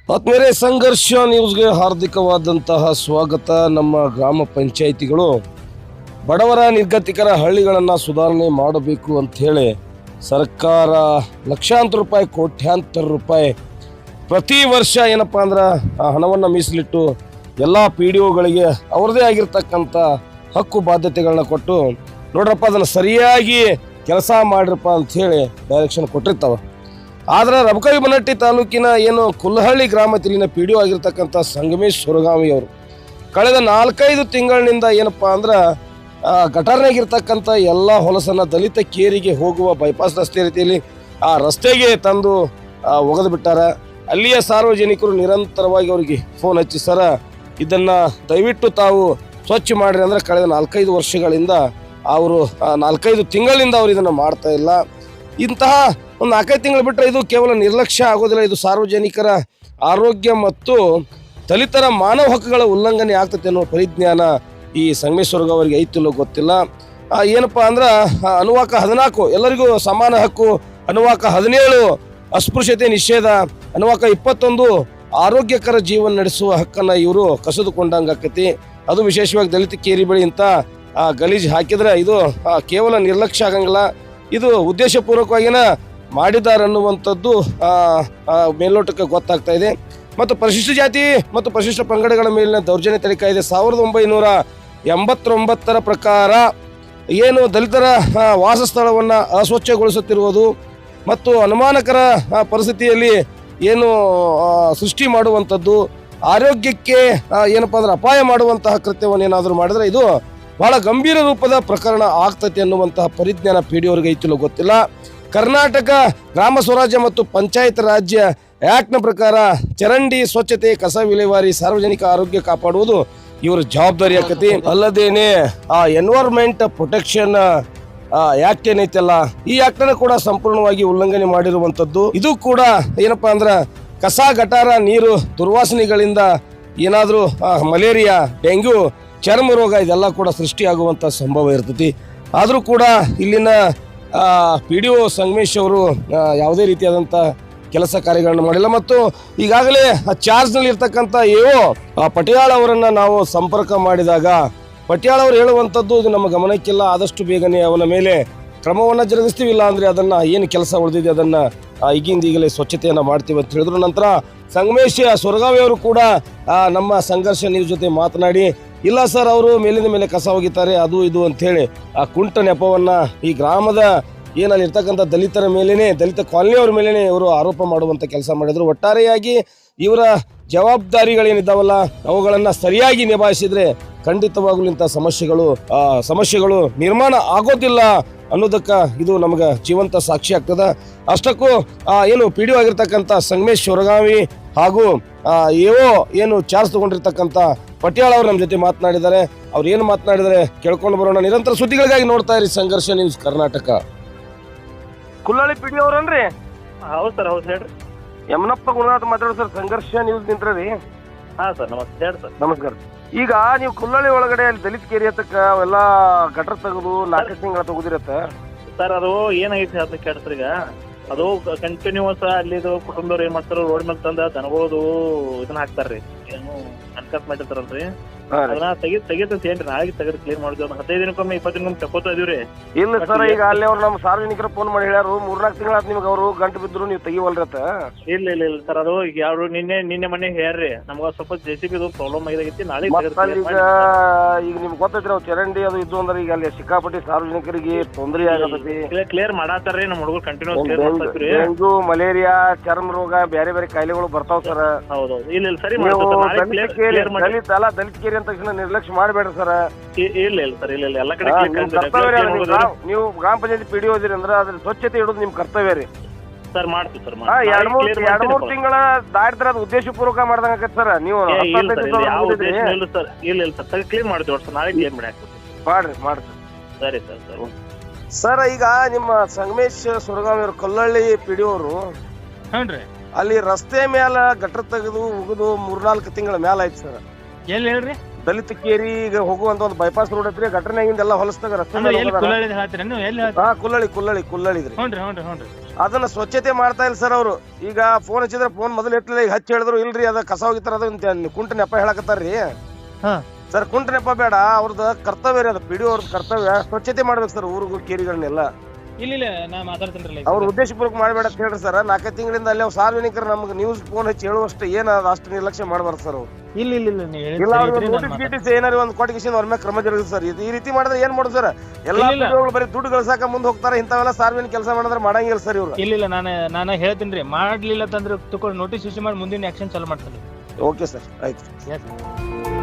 ಆತ್ಮೀಯರೇ, ಸಂಘರ್ಷ ನ್ಯೂಸ್ಗೆ ಹಾರ್ದಿಕವಾದಂತಹ ಸ್ವಾಗತ. ನಮ್ಮ ಗ್ರಾಮ ಪಂಚಾಯಿತಿಗಳು ಬಡವರ ನಿರ್ಗತಿಕರ ಹಳ್ಳಿಗಳನ್ನು ಸುಧಾರಣೆ ಮಾಡಬೇಕು ಅಂತ ಹೇಳಿ ಸರ್ಕಾರ ಲಕ್ಷಾಂತರ ರೂಪಾಯಿ, ಕೋಟ್ಯಾಂತರ ರೂಪಾಯಿ ಪ್ರತಿ ವರ್ಷ ಏನಪ್ಪ ಅಂದ್ರೆ ಆ ಹಣವನ್ನು ಮೀಸಲಿಟ್ಟು ಎಲ್ಲ PDOಗಳಿಗೆ ಅವ್ರದ್ದೇ ಆಗಿರ್ತಕ್ಕಂಥ ಹಕ್ಕು ಬಾಧ್ಯತೆಗಳನ್ನ ಕೊಟ್ಟು ನೋಡ್ರಪ್ಪ ಅದನ್ನು ಸರಿಯಾಗಿ ಕೆಲಸ ಮಾಡ್ರಪ್ಪ ಅಂಥೇಳಿ ಡೈರೆಕ್ಷನ್ ಕೊಟ್ಟಿರ್ತಾವೆ. ಆದರೆ ರಬಕವಿಬನಹಟ್ಟಿ ತಾಲೂಕಿನ ಏನು ಕುಲ್ಲಹಳ್ಳಿ ಗ್ರಾಮದಲ್ಲಿನ PDO ಆಗಿರ್ತಕ್ಕಂಥ ಸಂಗಮೇಶ್ ಸುರಗಾವಿ ಅವರು ಕಳೆದ 4-5 ತಿಂಗಳಿನಿಂದ ಏನಪ್ಪ ಅಂದ್ರೆ ಗಟಾರ್ನಾಗಿರ್ತಕ್ಕಂಥ ಎಲ್ಲ ಹೊಲಸನ್ನು ದಲಿತ ಕೇರಿಗೆ ಹೋಗುವ ಬೈಪಾಸ್ ರಸ್ತೆ ರೀತಿಯಲ್ಲಿ ಆ ರಸ್ತೆಗೆ ತಂದು ಒಗೆದು ಬಿಟ್ಟಾರ. ಅಲ್ಲಿಯ ಸಾರ್ವಜನಿಕರು ನಿರಂತರವಾಗಿ ಅವರಿಗೆ ಫೋನ್ ಹಚ್ಚಿ, ಸರ ಇದನ್ನು ದಯವಿಟ್ಟು ತಾವು ಸ್ವಚ್ಛ ಮಾಡಿರಿ ಅಂದರೆ ಕಳೆದ 4-5 ವರ್ಷಗಳಿಂದ ಅವರು 4-5 ತಿಂಗಳಿಂದ ಅವರು ಇದನ್ನು ಮಾಡ್ತಾ ಇಲ್ಲ. ಇಂತಹ ಒಂದು 4-5 ತಿಂಗಳು ಬಿಟ್ಟರೆ ಇದು ಕೇವಲ ನಿರ್ಲಕ್ಷ್ಯ ಆಗೋದಿಲ್ಲ. ಇದು ಸಾರ್ವಜನಿಕರ ಆರೋಗ್ಯ ಮತ್ತು ದಲಿತರ ಮಾನವ ಹಕ್ಕುಗಳ ಉಲ್ಲಂಘನೆ ಆಗ್ತದೆ ಅನ್ನೋ ಪರಿಜ್ಞಾನ ಈ ಸಂಗಮೇಶ್ವರ್ಗ ಅವರಿಗೆ ಐತಿಲ್ಲೋ ಗೊತ್ತಿಲ್ಲ. ಏನಪ್ಪ ಅಂದ್ರೆ ಅನುವಾಕ 14 ಎಲ್ಲರಿಗೂ ಸಮಾನ ಹಕ್ಕು, ಅನುವಾಕ 17 ಅಸ್ಪೃಶ್ಯತೆ ನಿಷೇಧ, ಅನುವಾಕ 21 ಆರೋಗ್ಯಕರ ಜೀವನ ನಡೆಸುವ ಹಕ್ಕನ್ನು ಇವರು ಕಸಿದುಕೊಂಡಂಗೆ ಆಕತಿ. ಅದು ವಿಶೇಷವಾಗಿ ದಲಿತ ಕೇರಿ ಬಳಿ ಇಂಥ ಗಲೀಜು ಹಾಕಿದ್ರೆ ಇದು ಕೇವಲ ನಿರ್ಲಕ್ಷ್ಯ ಆಗಂಗಿಲ್ಲ, ಇದು ಉದ್ದೇಶಪೂರ್ವಕವಾಗಿನ ಮಾಡಿದ್ದಾರೆ ಅನ್ನುವಂಥದ್ದು ಮೇಲ್ನೋಟಕ್ಕೆ ಗೊತ್ತಾಗ್ತಾ ಇದೆ. ಮತ್ತು ಪರಿಶಿಷ್ಟ ಜಾತಿ ಮತ್ತು ಪರಿಶಿಷ್ಟ ಪಂಗಡಗಳ ಮೇಲಿನ ದೌರ್ಜನ್ಯ ತಡೆ ಕಾಯ್ದೆ 1989 ಪ್ರಕಾರ ಏನು ದಲಿತರ ವಾಸಸ್ಥಳವನ್ನು ಅಸ್ವಚ್ಛಗೊಳಿಸುತ್ತಿರುವುದು ಮತ್ತು ಅನುಮಾನಕರ ಪರಿಸ್ಥಿತಿಯಲ್ಲಿ ಏನು ಸೃಷ್ಟಿ ಮಾಡುವಂಥದ್ದು, ಆರೋಗ್ಯಕ್ಕೆ ಏನಪ್ಪ ಅಂದ್ರೆ ಅಪಾಯ ಮಾಡುವಂತಹ ಕೃತ್ಯವನ್ನು ಏನಾದರೂ ಮಾಡಿದ್ರೆ ಇದು ಬಹಳ ಗಂಭೀರ ರೂಪದ ಪ್ರಕರಣ ಆಗ್ತೈತೆ ಅನ್ನುವಂತಹ ಪರಿಜ್ಞಾನ PDOರಿಗೆ ಐತಿಲ್ಲೋ ಗೊತ್ತಿಲ್ಲ. ಕರ್ನಾಟಕ ಗ್ರಾಮ ಸ್ವರಾಜ್ಯ ಮತ್ತು ಪಂಚಾಯತ್ ರಾಜ್ಯ ಆ್ಯಕ್ಟ್ನ ಪ್ರಕಾರ ಚರಂಡಿ ಸ್ವಚ್ಛತೆ, ಕಸ ವಿಲೇವಾರಿ, ಸಾರ್ವಜನಿಕ ಆರೋಗ್ಯ ಕಾಪಾಡುವುದು ಇವರ ಜವಾಬ್ದಾರಿ ಆಕತಿ. ಅಲ್ಲದೇನೆ ಎನ್ವೈರ್ಮೆಂಟ್ ಪ್ರೊಟೆಕ್ಷನ್ ಆ್ಯಕ್ಟ್ ಏನೈತಲ್ಲ, ಈ ಆ್ಯಕ್ಟನ್ನು ಕೂಡ ಸಂಪೂರ್ಣವಾಗಿ ಉಲ್ಲಂಘನೆ ಮಾಡಿರುವಂಥದ್ದು. ಇದು ಕೂಡ ಏನಪ್ಪಾ ಅಂದ್ರೆ ಕಸ ಗಟಾರ ನೀರು ದುರ್ವಾಸನೆಗಳಿಂದ ಏನಾದರೂ ಮಲೇರಿಯಾ, ಡೆಂಗ್ಯೂ, ಚರ್ಮ ರೋಗ ಇದೆಲ್ಲ ಕೂಡ ಸೃಷ್ಟಿಯಾಗುವಂಥ ಸಂಭವ ಇರ್ತೈತಿ. ಆದರೂ ಕೂಡ ಇಲ್ಲಿನ PDO ಸಂಗಮೇಶ್ ಅವರು ಯಾವುದೇ ರೀತಿಯಾದಂಥ ಕೆಲಸ ಕಾರ್ಯಗಳನ್ನು ಮಾಡಿಲ್ಲ. ಮತ್ತು ಈಗಾಗಲೇ ಚಾರ್ಜ್ನಲ್ಲಿ ಇರ್ತಕ್ಕಂಥ ಪಟಿಯಾಳ್ ಅವರನ್ನು ನಾವು ಸಂಪರ್ಕ ಮಾಡಿದಾಗ ಪಟಿಯಾಳ್ ಅವರು ಹೇಳುವಂಥದ್ದು ಇದು ನಮ್ಮ ಗಮನಕ್ಕಿಲ್ಲ, ಆದಷ್ಟು ಬೇಗನೆ ಅವನ ಮೇಲೆ ಕ್ರಮವನ್ನು ಜರುಗಿಸ್ತೀವಿ, ಇಲ್ಲ ಅಂದರೆ ಅದನ್ನು ಏನು ಕೆಲಸ ಉಳಿದಿದೆ ಅದನ್ನು ಈಗಲೇ ಸ್ವಚ್ಛತೆಯನ್ನು ಮಾಡ್ತೀವಿ ಅಂತ ಹೇಳಿದ್ರು. ನಂತರ ಸಂಗಮೇಶ್ ಸುರಗಾವಿ ಅವರು ಕೂಡ ನಮ್ಮ ಸಂಘರ್ಷ ನ್ಯೂಸ್ ಜೊತೆ ಮಾತನಾಡಿ, ಇಲ್ಲ ಸರ್ ಅವರು ಮೇಲಿನ ಮೇಲೆ ಕಸ ಒಗಿತಾರೆ ಅದು ಇದು ಅಂಥೇಳಿ ಆ ಕುಂಟ ನೆಪವನ್ನು ಈ ಗ್ರಾಮದ ಏನಲ್ಲಿ ಇರ್ತಕ್ಕಂಥ ದಲಿತರ ಮೇಲೇ, ದಲಿತ ಕಾಲನಿಯವರ ಮೇಲೇ ಇವರು ಆರೋಪ ಮಾಡುವಂಥ ಕೆಲಸ ಮಾಡಿದರು. ಒಟ್ಟಾರೆಯಾಗಿ ಇವರ ಜವಾಬ್ದಾರಿಗಳೇನಿದ್ದಾವಲ್ಲ ಅವುಗಳನ್ನು ಸರಿಯಾಗಿ ನಿಭಾಯಿಸಿದರೆ ಖಂಡಿತವಾಗ್ಲೂ ಇಂಥ ಸಮಸ್ಯೆಗಳು ನಿರ್ಮಾಣ ಆಗೋದಿಲ್ಲ ಅನ್ನೋದಕ್ಕೆ ಇದು ನಮಗೆ ಜೀವಂತ ಸಾಕ್ಷಿ ಆಗ್ತದೆ. ಅಷ್ಟಕ್ಕೂ ಏನು PDO ಆಗಿರ್ತಕ್ಕಂಥ ಸಂಗಮೇಶ್ ಸುರಗಾವಿ ಹಾಗೂ ಏನು ಚಾರ್ಜ್ ತಗೊಂಡಿರ್ತಕ್ಕಂಥ ಪಟಿಯಾಳ್ ಅವರು ನಮ್ಮ ಜೊತೆ ಮಾತನಾಡಿದ್ದಾರೆ. ಅವ್ರು ಏನು ಮಾತನಾಡಿದರೆ ಕೇಳ್ಕೊಂಡು ಬರೋಣ. ನಿರಂತರ ಸುದ್ದಿಗಳಿಗಾಗಿ ನೋಡ್ತಾ ಇರಿ ಸಂಘರ್ಷ ನ್ಯೂಸ್ ಕರ್ನಾಟಕ. ಕುಲ್ಲಹಳ್ಳಿ PDO ಅವ್ರನ್ರಿ? ಹೌದು ಸರ್, ಹೌದು ಹೇಳ್ರಿ. ಯಮನಪ್ಪ ಗುರುನಾಥ್ ಮಾತಾಡೋದು ಸರ್, ಸಂಘರ್ಷ ನ್ಯೂಸ್ ನಿಂತ್ರಿ. ಹಾಂ ಸರ್, ನಮಸ್ತೆ ಹೇಳಿ ಸರ್. ನಮಸ್ಕಾರ. ಈಗ ನೀವು ಕುಲ್ಲಹಳ್ಳಿ ಒಳಗಡೆ ಅಲ್ಲಿ ದಲಿತ ಕೇರಿ ಹತ್ತಕ್ಕ ಅವೆಲ್ಲ ಗಟರ್ ತೆಗೆದು 4 ತಿಂಗಳ ತೆಗೆದಿರತ್ತೆ ಸರ್. ಅದು ಏನಾಗೈತಿ ಅಂತ ಕೇಳ್ತಾರೆ. ಈಗ ಅದು ಕಂಟಿನ್ಯೂಸ್ ಅಲ್ಲಿದು ಕುಟುಂಬದವ್ರು ಏನ್ ಮಾಡ್ತಾರ, ರೋಡ್ ಮೇಲೆ ತಂದ ದನಗಳದು ಇದನ್ನ ಹಾಕ್ತಾರ್ರಿ, ಏನು ಅನ್ಕಟ್ ಮಾಡಿರ್ತಾರಲ್ರಿ, ಅದನ್ನ ತೆಗಿತಂತ ಏನ್ರಿ ನಾಳೆಗೆ ತೆಗೆದು ಕ್ಲೀನ್ ಮಾಡಿದ್ವಿ. 15 ದಿನಕ್ಕೊಮ್ಮೆ 20 ದಿನಕ್ಕೊಮ್ಮೆ ತಗೋತಾ ಇದೀವ್ರಿ. ಇಲ್ಲ ಸರ್, ಈಗ ಅಲ್ಲಿ ಅವ್ರು ನಮ್ಮ ಸಾರ್ವಜನಿಕರು ಫೋನ್ ಮಾಡಿ ಹೇಳ್ಯಾರು 3-4 ತಿಂಗಳಾತ್ ನಿಮ್ಗೆ ಅವರು ಗಂಟು ಬಿದ್ರು ನೀವು ತೆಗಿವಲ್ರತ್ತ. ಇಲ್ಲ ಸರ್, ಅದು ಈಗ ಯಾರು ನಿನ್ನೆ ಮನೆ ಹೇಳ್ರಿ, ನಮ್ಗ ಸ್ವಲ್ಪ JCB ಪ್ರಾಬ್ಲಮ್ ಆಗೈತಿ. ನಾಳೆ ಈಗ ನಿಮ್ಗೆ ಗೊತ್ತೈತ್ರಿ ಅವ್ ಚರಂಡಿ ಅದು ಇದ್ದು ಅಂದ್ರೆ ಈಗ ಅಲ್ಲಿ ಸಿಕ್ಕಾಪಟ್ಟಿ ಸಾರ್ವಜನಿಕರಿಗೆ ತೊಂದರೆ ಆಗತೈತಿ. ಕ್ಲಿಯರ್ ಮಾಡಾತಾರ್ರಿ ನಮ್ಮ ಹುಡುಗರು, ಕಂಟಿನ್ಯೂಸ್ ಡೆಂಗು, ಮಲೇರಿಯಾ, ಚರ್ಮ ರೋಗ, ಬೇರೆ ಬೇರೆ ಕಾಯಿಲೆಗಳು ಬರ್ತಾವ ಸರ್. ಹೌದೌದು. ಇಲ್ಲ ಸರಿ ದಲಿತ ಕೇರಿ ಅಂತ ತಕ್ಷಣ ನಿರ್ಲಕ್ಷ್ಯ ಮಾಡಬೇಡ್ರಿ ಸರ್. ಇಲ್ಲ ಸರ್, ಇಲ್ಲ ಎಲ್ಲ ಕಡೆ ನೀವು ಗ್ರಾಮ ಪಂಚಾಯತಿ PDO ಇದೀರಿ ಅಂದ್ರೆ ಅದ್ರ ಸ್ವಚ್ಛತೆ ಇಡೋದು ನಿಮ್ ಕರ್ತವ್ಯ ರೀ ಸರ್. ಮಾಡ್ತೀವಿ ಸರ್. 2-3 ತಿಂಗಳ ದಾಟಿದ್ರೆ ಅದು ಉದ್ದೇಶಪೂರ್ವಕ ಮಾಡ್ದಂಗ ಆಕೈತಿ ಸರ್. ನೀವು ಇಲ್ಲ ಸರ್, ಇಲ್ಲ ಸರ್, ಕ್ಲೀನ್ ಮಾಡ್ತೀವಿ ಸರ್. ನಾಳೆ ಕ್ಲೀನ್ ಮಾಡಿ ಮಾಡ್ರಿ. ಸರಿ ಸರ್. ಸರ್, ಈಗ ನಿಮ್ಮ ಸಂಗಮೇಶ್ ಸುರಗಾವಿ ಅವರು ಕೊಲ್ಲಹಳ್ಳಿ PDO ಅವರು ಅಲ್ಲಿ ರಸ್ತೆ ಮ್ಯಾಲ ಗಟ್ರ ತೆಗೆದು ಉಗಿದು 3-4 ತಿಂಗಳ ಮ್ಯಾಲ ಆಯ್ತು ಸರ್. ಎಲ್ಲಿ ಹೇಳ್ರಿ? ದಲಿತ ಕೇರಿ ಈಗ ಹೋಗುವಂತ ಒಂದು ಬೈಪಾಸ್ ರೋಡ್ ಐತ್ರಿ, ಗಟ್ರನಾಗಿಂದ ಎಲ್ಲ ಹೊಲಸ್ತಾಗ ರಸ್ತೆ. ಕುಲ್ಲಹಳ್ಳಿ ಹೇಳ್ತೀರಿ? ಕುಲ್ಲಹಳ್ಳಿ. ಅದನ್ನ ಸ್ವಚ್ಛತೆ ಮಾಡ್ತಾ ಇಲ್ಲ ಸರ್ ಅವರು. ಈಗ ಫೋನ್ ಹಚ್ಚಿದ್ರೆ ಫೋನ್ ಮೊದಲು ಇಟ್ಲಿಲ್ಲ, ಈಗ ಹಚ್ಚಿ ಹೇಳಿದ್ರು ಇಲ್ರಿ ಅದ ಕಸ ಹೋಗಿತ್ತಾರ ಅದ ಕುಂಟ ನೆಪ ಹೇಳಕತ್ತಾರ್ರಿ. ಹಾ. ಸರ್ ಕುಂಟ ನೆಪ ಬೇಡ, ಅವ್ರದ್ದು ಕರ್ತವ್ಯ ರೀ, ಅದು ಪಿಡಿಒ ಅವ್ರದ್ದು ಕರ್ತವ್ಯ ಸ್ವಚ್ಛತೆ ಮಾಡ್ಬೇಕು ಸರ್ ಊರುಗಳು ಕೇರಿಗಳನ್ನೆಲ್ಲ. ಇಲ್ಲ ನಾ ಮಾತಾಡ್ತೇನ್ರಿ. ಅವ್ರ ಉದ್ದೇಶಪೂರ್ವಕ ಮಾಡಬೇಡ ಅಂತ ಹೇಳ್ರಿ ಸರ್. 4 ತಿಂಗಳಿಂದ ಅಲ್ಲಿ ಸಾರ್ವಜನಿಕರು ನಮ್ಗೆ ನ್ಯೂಸ್ ಫೋನ್ ಹಚ್ಚಿ ಹೇಳುವಷ್ಟು ಏನ ಅಷ್ಟು ನಿರ್ಲಕ್ಷ್ಯ ಮಾಡಬಾರ್ದು ಸರ್ ಅವ್ರು. ಇಲ್ಲ ನೋಟಿಸ್ ಏನಾರು ಒಂದು ಕೊಟ್ಟಿಗೆ ಅವ್ರ ಮೇಲೆ ಕ್ರಮ ಜರುಗಿದೆ ಸರ್. ಈ ರೀತಿ ಮಾಡಿದ್ರೆ ಏನ್ ಮಾಡುದು ಸರ್? ಎಲ್ಲಾ ಬರೀ ದುಡ್ಡು ಗಳಿಸಾಕ ಮುಂದೆ ಹೋಗ್ತಾರೆ, ಇಂಥವೆಲ್ಲ ಸಾರ್ವಜನಿಕ ಕೆಲಸ ಮಾಡಿದ್ರೆ ಮಾಡಂಗಿಲ್ಲ ಸರ್ ಇವ್ರು. ಇಲ್ಲ ನಾನು ಹೇಳ್ತೀನಿ, ಮಾಡ್ಲಿಲ್ಲ ತಂದ್ರೆ ನೋಟಿಸ್ ಇಶ್ಯೂ ಮಾಡಿ ಮುಂದಿನ ಆಕ್ಷನ್ ಚಾಲು ಮಾಡ್ತಾರೆ. ಓಕೆ ಸರ್, ಆಯ್ತು.